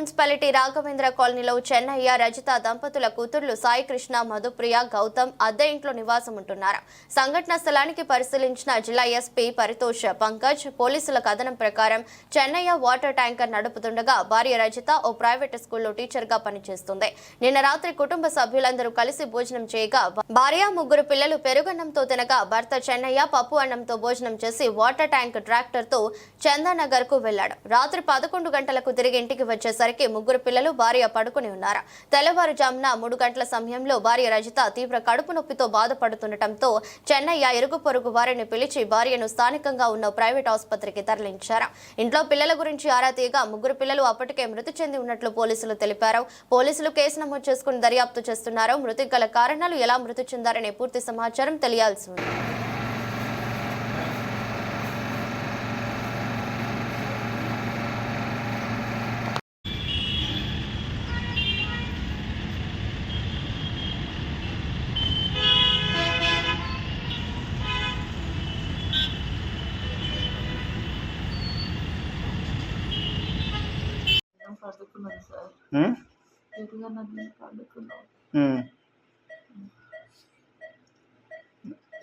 Municipality Raghavendra కాలనీలో చెన్నయ్య రజిత దంపతుల కూతుర్లు సాయి కృష్ణ మధుప్రియ గౌతమ్ అద్దె ఇంట్లో నివాసం ఉంటున్నారు. సంఘటన స్థలానికి పరిశీలించిన జిల్లా ఎస్పీ పరితోష్ పంకజ్ పోలీసుల కథనం ప్రకారం చెన్నయ్య వాటర్ ట్యాంకర్ నడుపుతుండగా భార్య రజిత ఓ ప్రైవేట్ స్కూల్లో టీచర్ గా పనిచేస్తుంది. నిన్న రాత్రి కుటుంబ సభ్యులందరూ కలిసి భోజనం చేయగా భార్య ముగ్గురు పిల్లలు పెరుగన్నంతో తినగా భర్త చెన్నయ్య పప్పు అన్నంతో భోజనం చేసి వాటర్ ట్యాంక్ ట్రాక్టర్ తో చందానగర్ కు వెళ్లాడు. రాత్రి 11 గంటలకు తిరిగి ఇంటికి వచ్చేసరికి ముగ్గురు పిల్లలు భార్య పడుకుని ఉన్నారు. తెల్లవారుజామున 3 గంటల సమయంలో భార్య రజిత తీవ్ర కడుపు నొప్పితో బాధపడుతుండటంతో చెన్నయ్య ఇరుగు పొరుగు వారిని పిలిచి భార్యను స్థానికంగా ఉన్న ప్రైవేట్ ఆసుపత్రికి తరలించారు. ఇంట్లో పిల్లల గురించి ఆరా తీయగా ముగ్గురు పిల్లలు అప్పటికే మృతి చెంది ఉన్నట్లు పోలీసులు తెలిపారు. పోలీసులు కేసు నమోదు చేసుకుని దర్యాప్తు చేస్తున్నారు. మృతికి గల కారణాలు ఎలా మృతి చెందారనే పూర్తి సమాచారం తెలియాల్సి ఉంది.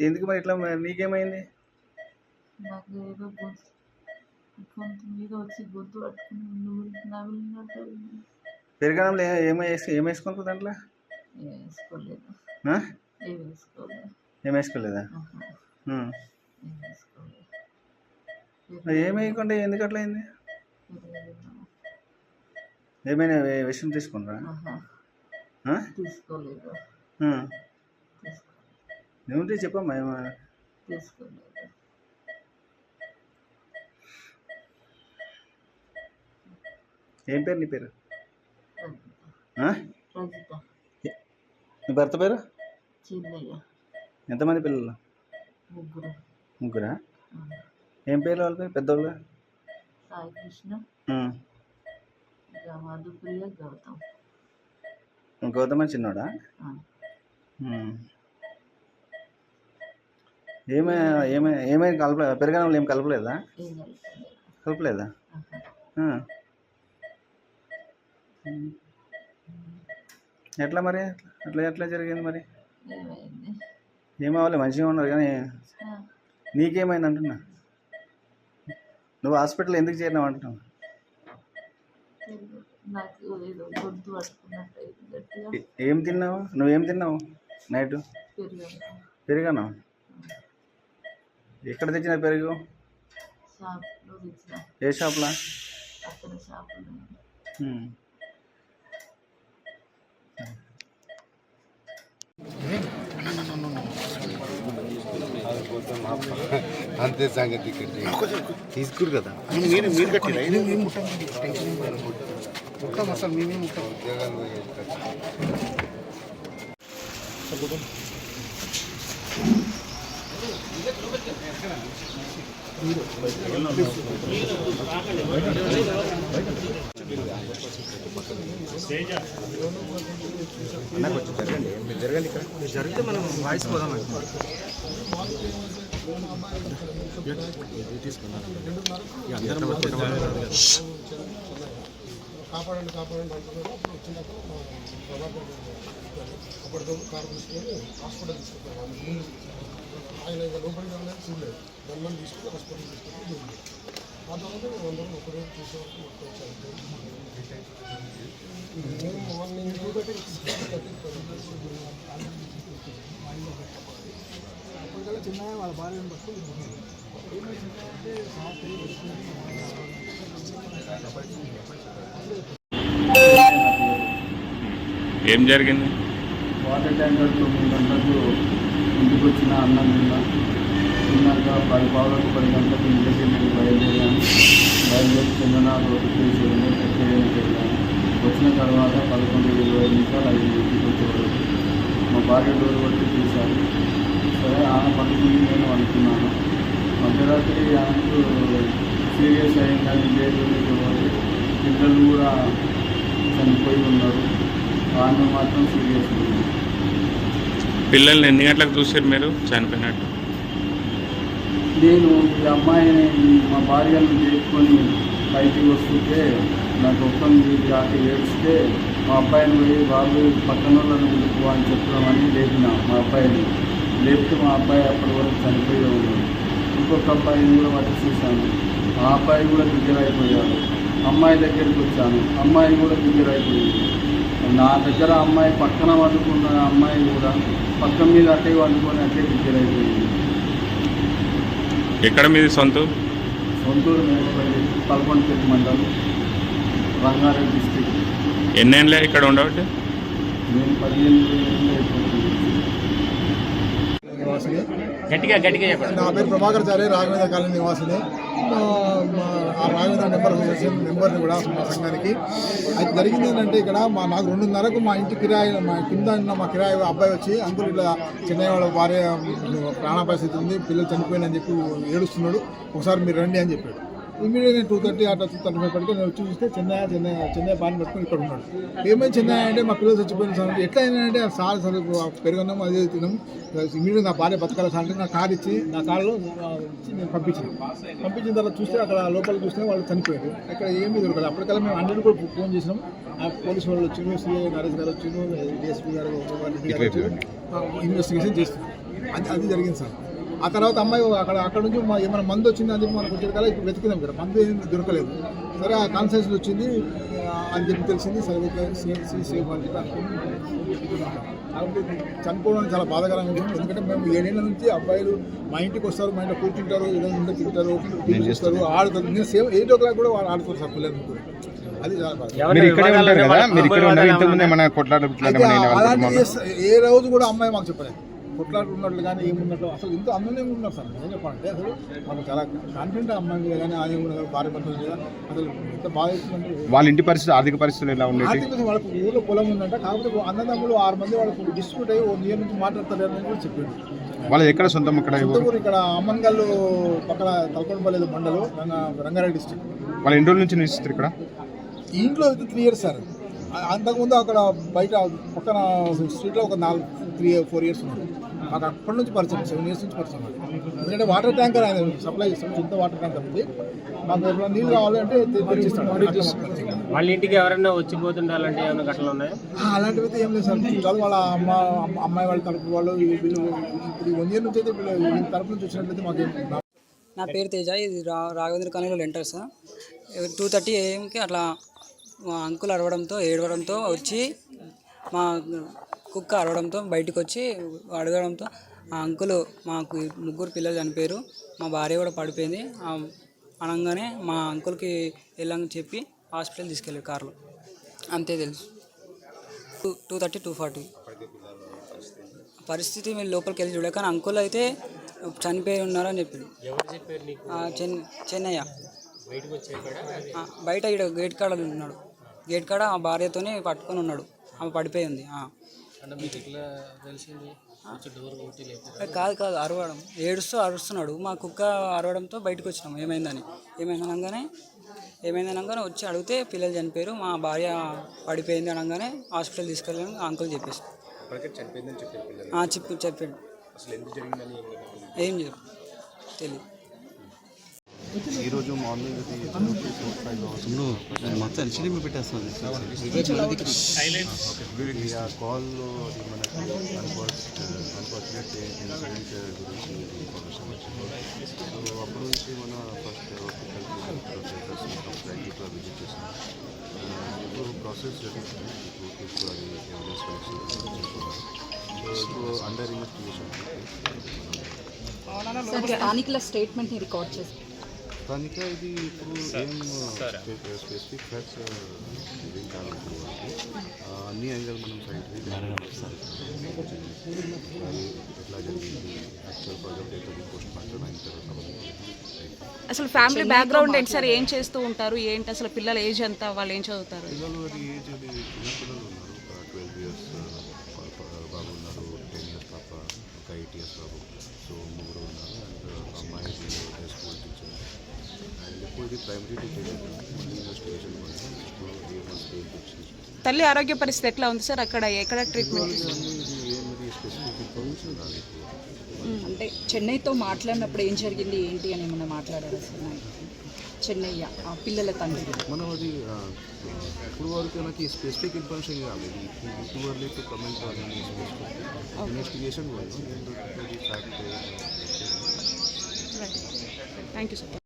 ఎందుకు మరి ఇట్లా నీకేమైంది? నాకు ఏదో కొంత మీద వచ్చి గొంతు పట్టుకుని పెరగడంలో ఏమేసుకుంటుంది దాంట్లో? ఏమేసుకోలేదా? ఏమేయకుండా ఎందుకు అట్లా అయింది? ఏమైనా విషయం తీసుకున్నారా? తీసుకోలేదు. ఏమిటి చెప్పమ్మా. తీసుకోలేదు. ఏం పేరు నీ పేరు? రజిత. నీ భర్త పేరు? చిన్నయ్య. ఎంతమంది పిల్లలు? ముగ్గురా? ఏం పేరు వాళ్ళ పేరు? పెద్దోళ్ళు? సాయి కృష్ణ, మధుప్రియ, గౌతమ్. గౌతమ్ అని చిన్నోడా? ఏమైనా పెరగడంలో ఏం కలపలేదా? కలపలేదా? ఎట్లా మరి ఎట్లా జరిగింది మరి? ఏమవ్వాలి, మంచిగా ఉన్నారు కానీ నీకేమైంది అంటున్నా? నువ్వు హాస్పిటల్ ఎందుకు చేరినావు అంటున్నావు? ఏం తిన్నావు? నువ్వేం తిన్నావు నైట్? పెరుగనా? ఎక్కడ తెచ్చిన పెరుగు? ఏ షాప్లా? అంతే సంగతి. తీసుకురు కదా మీరు కట్టిరా? ముట్టాం అసలు మేమే ముట్టాం. ఉద్యోగాలు కొంచెం జరగండి, మీరు జరగండి. ఇక్కడ మీరు జరిగితే మనం వాయిస్ పోదాం కాపాడండి అంటున్నారు. అప్పుడు వచ్చినప్పుడు మా ప్రభాకర్ అప్పటితో కారు తీసుకొని హాస్పిటల్ తీసుకుంటాను. ముందు ఆయన ఇక లోపలికి వెళ్ళలేదు, చూడలేదు. గన్మని తీసుకుని హాస్పిటల్ తీసుకుంటే ఆ తర్వాత మేము అందరం ఒకరోజు చూసే వరకు మొత్తం వచ్చాము. మార్నింగ్ అప్పటికల్లా చిన్న వాళ్ళ భార్యను పట్టుకుని ఏం జరిగింది? వాటర్ ట్యాంకర్ 9 గంటలకు ఇంటికి వచ్చిన అన్నం తిన్నాక 10 గంటలకు ఇంటికి నేను బయలుదేరి చందన రోడ్డుకి చేయడానికి వెళ్ళాను. వచ్చిన తర్వాత 11:20 నిమిషాలు 5 ఇంటికి వచ్చేవారు. మా భార్య డోర్ కొట్టి తీశారు. సరే, ఆమె పట్టుకుని నేను అనుకున్నాను. మధ్యరాత్రి ఆమెకు సీరియస్ అయిందని లేదు, పిల్లలు కూడా చనిపోయి ఉన్నారు. ఆమె మాత్రం సీరియస్ ఉంది. పిల్లల్ని ఎన్ని గంటలకు చూసారు మీరు చనిపోయినట్టు? నేను ఈ అమ్మాయిని మా భార్యను చేసుకొని బయటికి వస్తుంటే నాకు ఒక్కం వీటి అటు ఏడిస్తే మా అబ్బాయిని పోయి వాళ్ళు పక్కన వాళ్ళని పిలుపు అని చెప్తామని లేపిన మా అబ్బాయిని లేపితే మా అబ్బాయి అప్పటి వరకు చనిపోయి ఉన్నాడు. ఇంకొక అబ్బాయిని కూడా వాటి చూశాను, ఆ అబ్బాయి కూడా దగ్గర అయిపోయాడు. అమ్మాయి దగ్గరికి వచ్చాను, అమ్మాయి కూడా దగ్గర అయిపోయింది. నా దగ్గర అమ్మాయి పక్కన వండుకున్న అమ్మాయి కూడా పక్కన మీద అట్టే వండుకొని అట్టే దగ్గర అయిపోయింది. ఎక్కడ మీది సొంతూరు? సొంతూరు మేడపల్లి, పల్కొండపేట మండలం, రంగారెడ్డి డిస్టిక్. ఎన్నేళ్ళే ఇక్కడ ఉండబట్టి? నేను 15 ఏళ్ళు అయిపోతుంది. నివాసిని. గట్టిగా చెప్పండి. నా పేరు ప్రభాకర్ చారి, రాఘవేంద్ర కాలనీ నివాసిని. ఆ రాఘవేంద్ర నెంబర్ని కూడా మా సంఘానికి. అది జరిగింది ఏంటంటే ఇక్కడ నాకు 2:30కు మా ఇంటి కిరాయి, మా కింద ఉన్న మా కిరాయి అబ్బాయి వచ్చి అంకుల్ ఇట్లా చెన్నై వాళ్ళ భార్య ప్రాణ పరిస్థితి ఉంది, పిల్లలు చనిపోయిందని చెప్పి ఏడుస్తున్నాడు, ఒకసారి మీరు రండి అని చెప్పాడు. ఇమీడియట్గా 2:30 అట్లా 2:35 పడితే నేను వచ్చి చూస్తే చెన్నై పాని పెట్టుకుని ఇక్కడ ఉన్నాడు. ఏమైనా చెన్నై అంటే మా పిల్లలు చచ్చిపోయిన సార్ ఎట్లా అయినా అంటే సార్ పెరుగున్నాము అదే తిన్నాం. ఇమీడియట్గా నా భార్య బతకాల సార్ అంటే నా కారు ఇచ్చి నా కారులో ఇచ్చి నేను పంపించిన తర్వాత చూస్తే అక్కడ లోపల చూస్తే వాళ్ళు చనిపోయారు. ఇక్కడ ఏమీ దొరకదు. అప్పటికల్లా మేము 100 కూడా ఫోన్ చేసినాం. పోలీసు వాళ్ళు వచ్చిండు, సిఐ నరేష్ గారు వచ్చిండు, డిఎస్పీ గారు ఇన్వెస్టిగేషన్ చేస్తున్నాం. అది జరిగింది సార్. ఆ తర్వాత అమ్మాయి అక్కడ నుంచి ఏమైనా మందు వచ్చింది అని చెప్పి మనకు వచ్చేది కదా, ఇప్పుడు వెతుకున్నాం ఇక్కడ మందు ఏం దొరకలేదు. సరే ఆ కాన్సెన్స్ వచ్చింది అని చెప్పి తెలిసింది. సరే సేఫ్ అని చెప్పి కాబట్టి చనిపోవడం చాలా బాధాకరంగా ఉంటుంది. ఎందుకంటే మేము 7 ఏళ్ళ నుంచి అబ్బాయిలు మా ఇంటికి వస్తారు, మా ఇంట్లో కూర్చుంటారు, ఏదైనా ఉంటే తింటారు, టీవీ చూస్తారు, ఆడుతారు. నేను 8 o'clock కూడా వాళ్ళు ఆడుతారు సార్ పిల్లలు. అది చాలా బాధ. ఏ రోజు కూడా అమ్మాయి మాకు చెప్పలేదు కొట్లాడు ఉన్నట్లు కానీ ఏమున్నట్లు. అసలు ఇంత అన్ననే ఉన్నారు సార్. ఏం చెప్పాలంటే అసలు మాకు చాలా కాన్ఫిడెంట్ అమ్మాయి మీద కానీ ఆయన కూడా భార్య భర్తల మీద అసలు ఎంత బాగా ఇస్తుందంటే. వాళ్ళ ఇంటి పరిస్థితి, ఆర్థిక పరిస్థితులు ఎలా ఉన్నాయి? ఆర్థిక వాళ్ళకు ఊళ్ళో పొలం ఉందంట, కాకపోతే అన్నదమ్ములు 6 మంది వాళ్ళకు డిస్ట్రిబ్యూట్ అయ్యి 1 year నుంచి మాట్లాడతారు అని కూడా చెప్పాడు. వాళ్ళది ఎక్కడ సొంతం? ఇక్కడ అమ్మన్గల్లు పక్కన తలకొండపల్లి మండలం, రంగారెడ్డి డిస్ట్రిక్ట్. వాళ్ళ ఎన్ని రోజుల నుంచి నివసిస్తారు ఇక్కడ? ఇంట్లో 3 years సార్. అంతకుముందు అక్కడ బయట పక్కన స్ట్రీట్లో ఒక 3-4 years ఉన్నారు. మాకు అప్పటి నుంచి పరిచయం, 7 years నుంచి పరిచయం. ఎందుకంటే వాటర్ ట్యాంకర్ ఆయన సప్లై చేస్తాం, చిన్న వాటర్ ట్యాంకర్ ఉంది. మాకు ఎప్పుడైనా నీళ్ళు కావాలంటే తెచ్చిస్తాం. వాళ్ళ ఇంటికి ఎవరైనా వచ్చిపోతుంటే అలాంటి ఏమైనా ఘటనలు ఉన్నాయా? అలాంటివి అయితే ఏం లేదు సార్. కాదు వాళ్ళ అమ్మాయి వాళ్ళ తరపు వాళ్ళు వీళ్ళు ఇప్పుడు 1 year నుంచి అయితే వీళ్ళ తరపు నుంచి వచ్చినట్లయితే మాకేం. నా పేరు తేజ, ఇది రాఘవేంద్ర కాలనీలో లెంటర్ సార్. 2:30 AM అట్లా మా అంకుల్ అరవడంతో ఏడవడంతో వచ్చి మా కుక్క అరవడంతో బయటకు వచ్చి అడగడంతో ఆ అంకులు మాకు 3 పిల్లలు చనిపోయారు, మా భార్య కూడా పడిపోయింది అనగానే మా అంకుల్కి వెళ్ళని చెప్పి హాస్పిటల్ తీసుకెళ్ళారు కార్లో. అంతే తెలుసు. 2:30, 2:40 పరిస్థితి మీరు లోపలికి వెళ్ళి చూడ, కానీ అంకుల్ అయితే చనిపోయి ఉన్నారని చెప్పింది. చెన్నయ్య బయట ఇక్కడ గేట్ కాడ ఉన్నాడు. గేట్ కాడ ఆ భార్యతోనే పట్టుకొని ఉన్నాడు, ఆమె పడిపోయి ఉంది. కాదు అరవడం, అరుస్తున్నాడు. మా కుక్క అరవడంతో బయటకు వచ్చినాం ఏమైందనగానే వచ్చి అడిగితే పిల్లలు చనిపోయారు, మా భార్య పడిపోయింది అనగానే హాస్పిటల్ తీసుకెళ్ళాను అంకుల్ చెప్పేసి చెప్పాడు. ఏం చెప్పు తెలియదు. ఈరోజు మార్నింగ్ మొత్తం ఎల్సీడీ పెట్టేస్తుంది కాల్లో మనకి అన్ఫార్చునేట్ ఇన్సిడెంట్ గురించి ఇన్ఫర్మేషన్ వచ్చింది. సో అప్పుడు నుంచి మన ఫస్ట్ హాస్పిటల్కి విజిట్ చేసాం. ఇప్పుడు ప్రాసెస్ జరుగుతుంది. ఇప్పుడు అది ఎవిడెన్స్ కలెక్షన్. సో ఇప్పుడు అండర్ ఇన్వెస్టిగేషన్. స్థానికుల స్టేట్మెంట్ని రికార్డ్ చేసి స్థానిక ఇది ఇప్పుడు ఏం స్పెసిఫిక్ ఫ్యాక్ట్స్ ఏం కాదు. అన్ని యాంగిల్ మనం సైంటిఫిక్ ఎట్లా జరిగింది యాక్చువల్ ప్రాజెక్ట్ అవుతుంది పోస్ట్ మార్టం అయిన తర్వాత. అసలు ఫ్యామిలీ బ్యాక్గ్రౌండ్ ఏంటి సార్? ఏం చేస్తూ ఉంటారు ఏంటి? అసలు పిల్లల ఏజ్ ఎంత? వాళ్ళు ఏం చదువుతారు? పిల్లలు అది ఏజ్ అది చిన్నపిల్లలు ఉన్నారు. 12 years బాబు ఉన్నారు, 10 years పాప, ఒక 8 years బాబు. సో 3 ఉన్నారు. అండ్ అమ్మాయి స్కూల్ టీచర్. అండ్ ఇప్పుడు ఇది ప్రైమరీ టీచర్ ఇన్వెస్టిగేషన్ తల్లి ఆరోగ్య పరిస్థితి ఎట్లా ఉంది సార్? ఎక్కడ ట్రీట్మెంట్? స్పెసిఫిక్ ఇన్ఫర్మేషన్ రాలేదు. అంటే అంటే చెన్నైతో మాట్లాడినప్పుడు ఏం జరిగింది ఏంటి అని ఏమన్నా మాట్లాడారు అసలు చెన్నయ్య ఆ పిల్లల తండ్రి మనం అది ఇప్పుడు వరకు నాకు ఈ స్పెసిఫిక్ ఇన్ఫర్మేషన్ కాలేదు too early to comment on specific investigation fact thank you sir.